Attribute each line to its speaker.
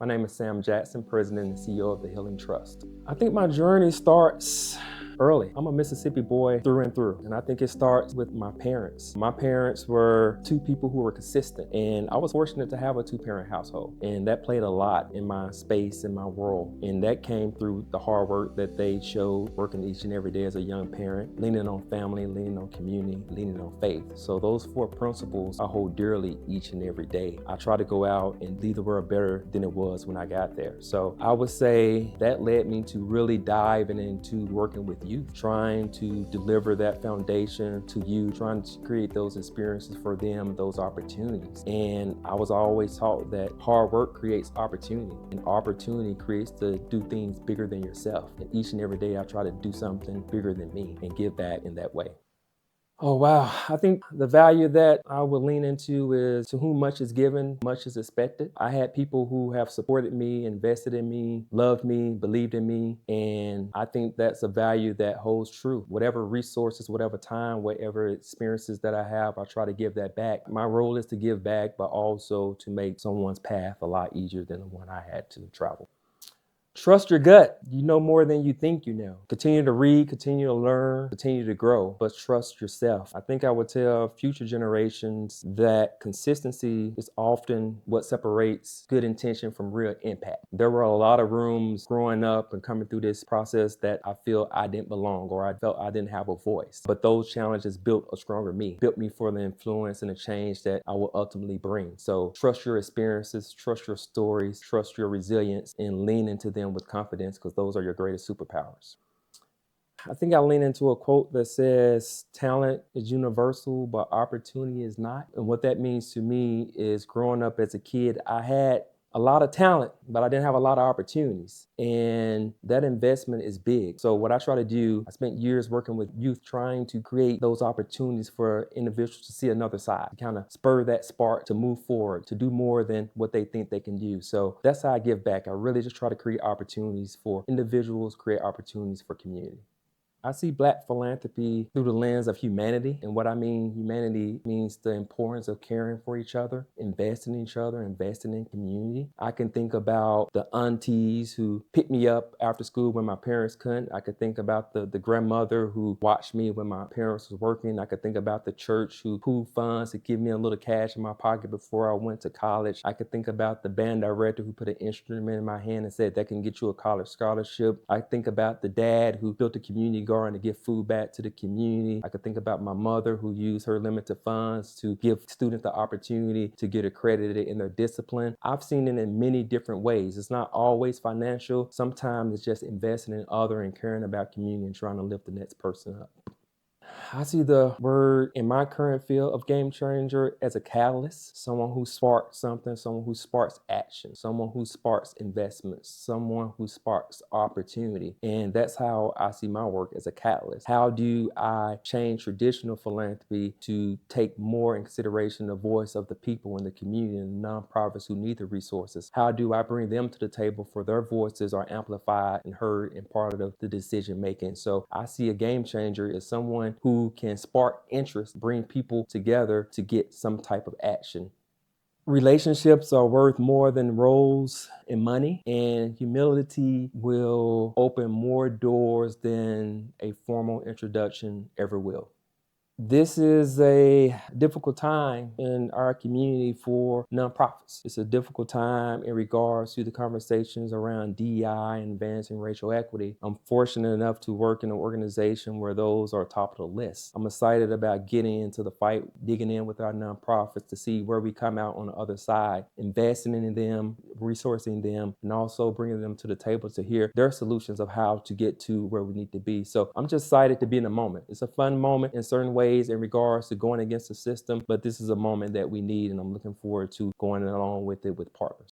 Speaker 1: My name is Sam Jackson, President and CEO of the Healing Trust. I think my journey starts early. I'm a Mississippi boy through and through, and I think it starts with my parents. My parents were two people who were consistent, and I was fortunate to have a two-parent household, and that played a lot in my space, in my world, and that came through the hard work that they showed working each and every day as a young parent, leaning on family, leaning on community, leaning on faith. So those four principles I hold dearly each and every day. I try to go out and leave the world better than it was when I got there. So I would say that led me to really diving into working with youth, trying to deliver that foundation to you, trying to create those experiences for them, those opportunities. And I was always taught that hard work creates opportunity, and opportunity creates to do things bigger than yourself. And each and every day I try to do something bigger than me and give back in that way. Oh, wow. I think the value that I would lean into is to whom much is given, much is expected. I had people who have supported me, invested in me, loved me, believed in me, and I think that's a value that holds true. Whatever resources, whatever time, whatever experiences that I have, I try to give that back. My role is to give back, but also to make someone's path a lot easier than the one I had to travel. Trust your gut. You know more than you think you know. Continue to read, continue to learn, continue to grow, but trust yourself. I think I would tell future generations that consistency is often what separates good intention from real impact. There were a lot of rooms growing up and coming through this process that I feel I didn't belong, or I felt I didn't have a voice. But those challenges built a stronger me, built me for the influence and the change that I will ultimately bring. So trust your experiences, trust your stories, trust your resilience, and lean into them with confidence, because those are your greatest superpowers. I think I lean into a quote that says, talent is universal, but opportunity is not. And what that means to me is growing up as a kid, I had a lot of talent, but I didn't have a lot of opportunities. And that investment is big. So what I try to do, I spent years working with youth trying to create those opportunities for individuals to see another side, to kind of spur that spark to move forward, to do more than what they think they can do. So that's how I give back. I really just try to create opportunities for individuals, create opportunities for community. I see Black philanthropy through the lens of humanity. And what I mean, humanity means the importance of caring for each other, investing in each other, investing in community. I can think about the aunties who picked me up after school when my parents couldn't. I could think about the grandmother who watched me when my parents was working. I could think about the church who pooled funds to give me a little cash in my pocket before I went to college. I could think about the band director who put an instrument in my hand and said that can get you a college scholarship. I think about the dad who built a community garden to give food back to the community. I could think about my mother who used her limited funds to give students the opportunity to get accredited in their discipline. I've seen it in many different ways. It's not always financial. Sometimes it's just investing in other and caring about community and trying to lift the next person up. I see the word in my current field of game changer as a catalyst, someone who sparks something, someone who sparks action, someone who sparks investments, someone who sparks opportunity. And that's how I see my work, as a catalyst. How do I change traditional philanthropy to take more in consideration the voice of the people in the community and nonprofits who need the resources? How do I bring them to the table for their voices are amplified and heard and part of the decision making? So I see a game changer as someone who can spark interest, bring people together to get some type of action. Relationships are worth more than roles and money, and humility will open more doors than a formal introduction ever will. This is a difficult time in our community for nonprofits. It's a difficult time in regards to the conversations around DEI and advancing racial equity. I'm fortunate enough to work in an organization where those are top of the list. I'm excited about getting into the fight, digging in with our nonprofits to see where we come out on the other side, investing in them, resourcing them, and also bringing them to the table to hear their solutions of how to get to where we need to be. So I'm just excited to be in the moment. It's a fun moment in certain ways in regards to going against the system, but this is a moment that we need, and I'm looking forward to going along with it with partners.